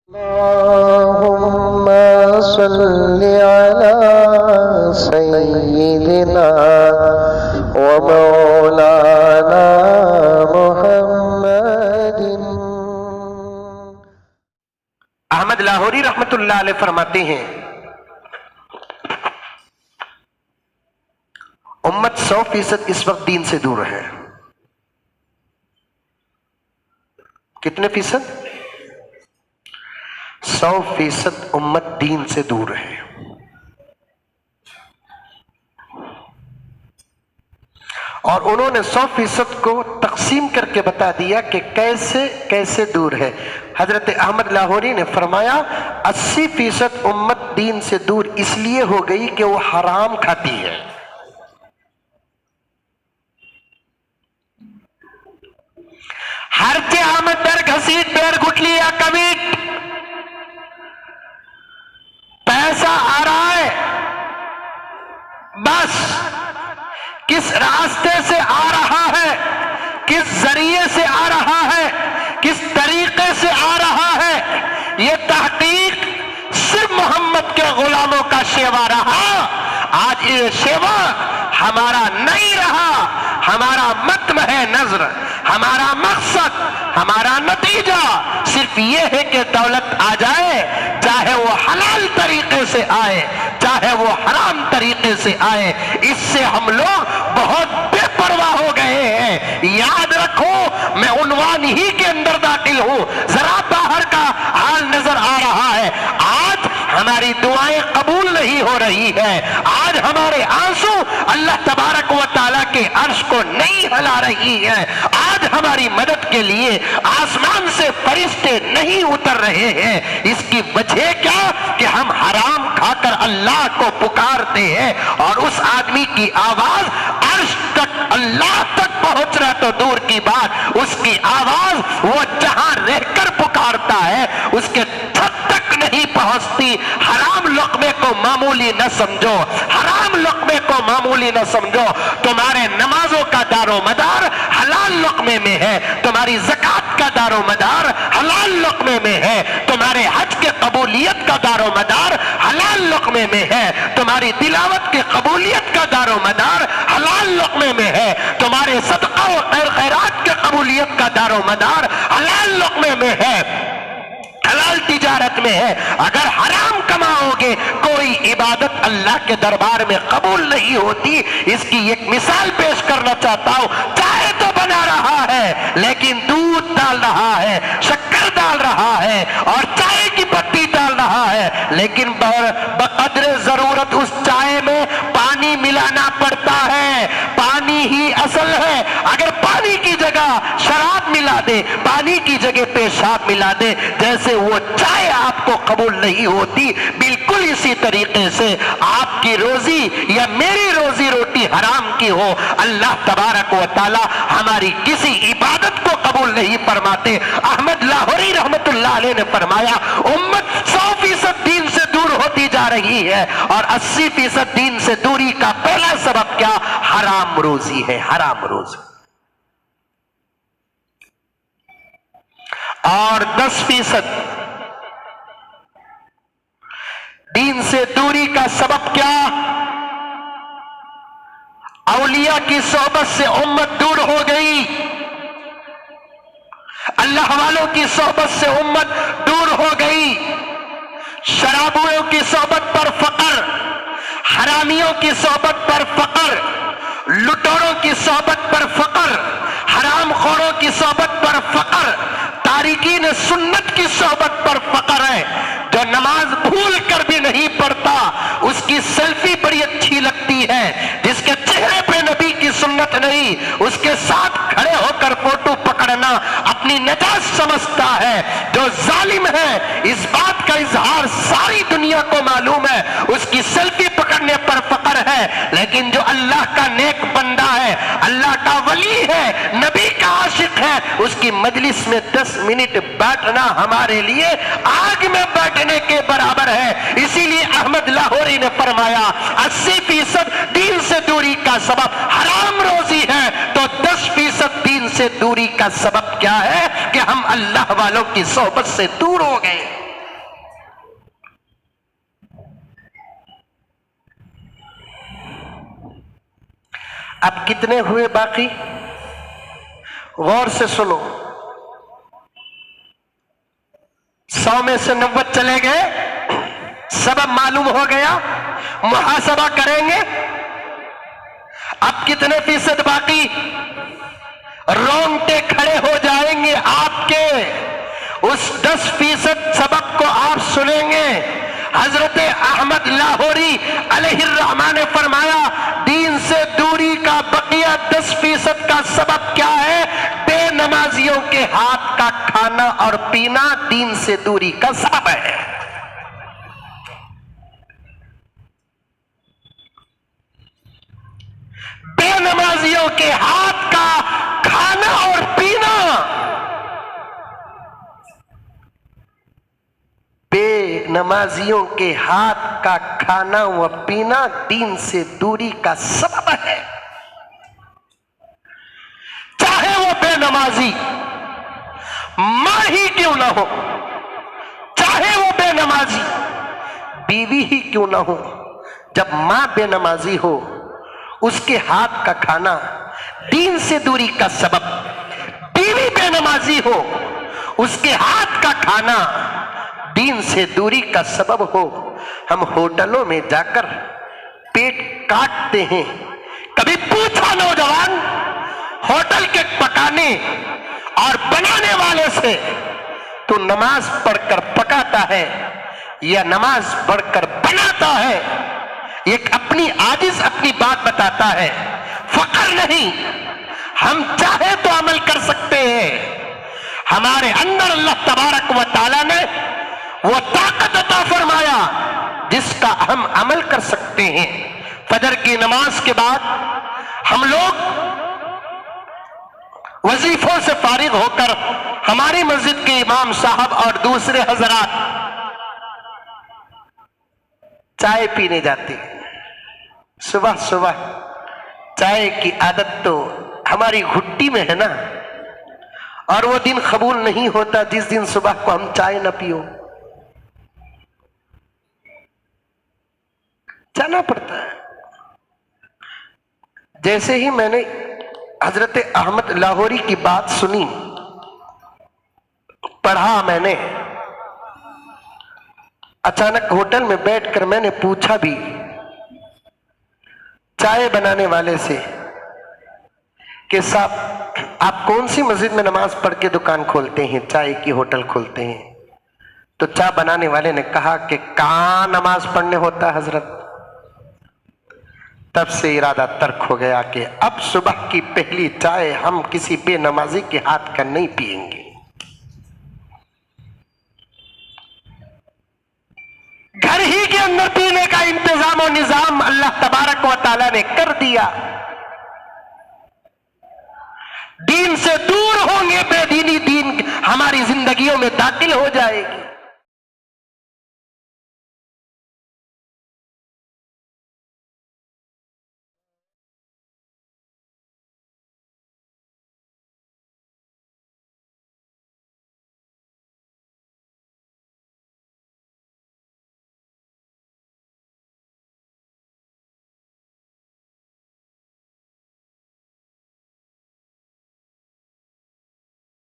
اللهم صل على سيدنا ومولانا محمد۔ احمد لاہوری رحمت اللہ علیہ فرماتے ہیں امت 100% اس وقت دین سے دور ہے۔ کتنے فیصد؟ 100% امت دین سے دور ہے۔ اور انہوں نے 100% کو تقسیم کر کے بتا دیا کہ کیسے دور ہے۔ حضرت احمد لاہوری نے فرمایا 80% امت دین سے دور اس لیے ہو گئی کہ وہ حرام کھاتی ہے۔ ہر چے آمد در گھسیٹ پیر گھٹلی یا کمیٹ، پیسہ آ رہا ہے، بس کس راستے سے آ رہا ہے، کس ذریعے سے آ رہا ہے، کس طریقے سے آ رہا ہے، یہ تحقیق صرف محمد کے غلاموں کا شیوا رہا۔ آج یہ شیوا ہمارا نہیں رہا۔ ہمارا مطمع نظر، ہمارا مقصد، ہمارا نتیجہ صرف یہ ہے کہ دولت آ جائے، چاہے وہ حلال طریقے سے آئے چاہے وہ حرام طریقے سے آئے۔ اس سے ہم لوگ بہت بے پرواہ ہو گئے ہیں۔ یاد رکھو، میں عنوان ہی کے اندر داخل ہوں، ذرا باہر کا حال نظر آ رہا ہے۔ آج ہماری دعائیں قبول نہیں ہو رہی ہیں، آج ہمارے آنسو اللہ تبارک و تعالیٰ کے عرش کو نہیں ہلا رہی ہے، آج ہماری مدد کے لیے آسمان سے فرشتے نہیں اتر رہے ہیں۔ اس کی وجہ کیا کہ ہم حرام کھا کر اللہ کو پکارتے ہیں، اور اس آدمی کی آواز عرش تک، اللہ تک پہنچ رہا تو دور کی بات، اس کی آواز وہ جہاں رہ کر پکارتا ہے اس کے چھت تک نہیں پہنچتی۔ حرام لقمے کو معمولی نہ سمجھو، حرام لقمے کو معمولی نہ سمجھو۔ تمہارے نمازوں کا دار و مدار حلال لقمے میں ہے، تمہاری زکوٰۃ کا دار و مدار حلال لقمے میں ہے، تمہارے حج کے قبولیت کا دار و مدار حلال لقمے میں ہے، تمہاری تلاوت کی قبولیت کا دار و مدار حلال لقمے میں ہے، تمہارے صدقہ و خیر خیرات کے قبولیت کا دار و مدار حلال لقمے میں ہے، حلال تجارت میں ہے۔ اگر حرام کماؤ گے کوئی عبادت اللہ کے دربار میں قبول نہیں ہوتی۔ اس کی ایک مثال پیش کرنا چاہتا ہوں۔ چائے تو بنا رہا ہے لیکن دودھ ڈال رہا ہے، شکر ڈال رہا ہے اور چائے کی پتی ڈال رہا ہے، لیکن بقدر ضرورت اس چائے میں پانی ملانا پڑتا ہے۔ پانی ہی اصل ہے۔ اگر پانی کی جگہ شراب ملا دے، پانی کی جگہ پیشاب ملا دے، جیسے وہ چائے آپ کو قبول نہیں ہوتی، بالکل اسی طریقے سے آپ کی روزی یا میری روزی روٹی حرام کی ہو، اللہ تبارک و تعالی ہماری کسی عبادت کو قبول نہیں فرماتے۔ احمد لاہوری رحمت اللہ علیہ نے فرمایا امت 100% دین سے دور ہوتی جا رہی ہے، اور 80% دین سے دوری کا پہلا سبب کیا؟ حرام روزی ہے، حرام روزی۔ اور 10% دین سے دوری کا سبب کیا؟ اولیاء کی صحبت سے امت دور ہو گئی، اللہ والوں کی صحبت سے امت دور ہو گئی، شرابیوں کی صحبت پر فقر، حرامیوں کی صحبت پر فقر، لٹوروں کی صحبت پر فقر، حرام خوروں کی صحبت پر فقر، تارکین سنت کی صحبت پر فقر ہے۔ جو نماز بھول کر بھی نہیں پڑھتا اس کی سیلفی بڑی اچھی لگتی ہے، جس کے چہرے پہ نبی کی سنت نہیں اس کے ساتھ کھڑے ہو کر فوٹو پکڑنا اپنی نجات سمجھتا ہے۔ جو ظالم ہے اس بات کا اظہار ساری دنیا کو معلوم ہے، اس کی سیلفی پکڑنے پر فقر ہے، لیکن جو اللہ کا نیک بندہ ہے، اللہ کا ولی ہے، نبی کا عاشق ہے، اس کی مجلس میں 10 منٹ بیٹھنا ہمارے لیے آگ میں بیٹھنے کے برابر ہے۔ اسی لیے احمد لاہوری نے فرمایا 80% دین سے دوری کا سبب حرام روزی ہے، تو 10% دین سے دوری کا سبب کیا ہے کہ ہم اللہ والوں کی صحبت سے دور ہو گئے۔ اب کتنے ہوئے باقی؟ غور سے سنو، 100 میں سے 90 چلے گئے، سبب معلوم ہو گیا، محاسبہ کریں گے۔ اب کتنے فیصد باقی؟ رونگٹے کھڑے ہو جائیں گے آپ کے۔ اس 10% سبب کو آپ سنیں گے۔ حضرت احمد لاہوری علیہ الرحمہ نے فرمایا دین سے دوری کا بقیہ 10% کا سبب کیا ہے؟ بے نمازیوں کے ہاتھ کا کھانا اور پینا دین سے دوری کا سبب ہے۔ بے نمازیوں کے ہاتھ کا کھانا اور پینا، بے نمازیوں کے ہاتھ کا کھانا و پینا دین سے دوری کا سبب ہے۔ چاہے وہ بے نمازی ماں ہی کیوں نہ ہو، چاہے وہ بے نمازی بیوی ہی کیوں نہ ہو، جب ماں بے نمازی ہو اس کے ہاتھ کا کھانا دین سے دوری کا سبب، بیوی بے نمازی ہو اس کے ہاتھ کا کھانا دین سے دوری کا سبب ہو۔ ہم ہوٹلوں میں جا کر پیٹ کاٹتے ہیں، کبھی پوچھا نوجوان ہوٹل کے پکانے اور بنانے والے سے تو نماز پڑھ کر پکاتا ہے یا نماز پڑھ کر بناتا ہے؟ ایک اپنی عاجز اپنی بات بتاتا ہے، فقر نہیں، ہم چاہے تو عمل کر سکتے ہیں۔ ہمارے اندر اللہ تبارک و تعالی نے وہ طاقت عطا فرمایا جس کا ہم عمل کر سکتے ہیں۔ فجر کی نماز کے بعد ہم لوگ وظیفوں سے فارغ ہو کر ہماری مسجد کے امام صاحب اور دوسرے حضرات چائے پینے جاتے ہیں۔ صبح صبح چائے کی عادت تو ہماری گھٹی میں ہے نا، اور وہ دن قبول نہیں ہوتا جس دن صبح کو ہم چائے نہ پیو، جانا پڑتا ہے۔ جیسے ہی میں نے حضرت احمد لاہوری کی بات سنی، پڑھا میں نے، اچانک ہوٹل میں بیٹھ کر میں نے پوچھا بھی چائے بنانے والے سے کہ صاحب آپ کون سی مسجد میں نماز پڑھ کے دکان کھولتے ہیں، چائے کی ہوٹل کھولتے ہیں؟ تو چائے بنانے والے نے کہا کہ کہاں نماز پڑھنے ہوتا ہے حضرت۔ تب سے ارادہ ترک ہو گیا کہ اب صبح کی پہلی چائے ہم کسی بے نمازی کے ہاتھ کا نہیں پئیں گے۔ گھر ہی کے اندر پینے کا انتظام و نظام اللہ تبارک و تعالی نے کر دیا۔ دین سے دور ہوں گے، بے دینی دین ہماری زندگیوں میں داخل ہو جائے گی۔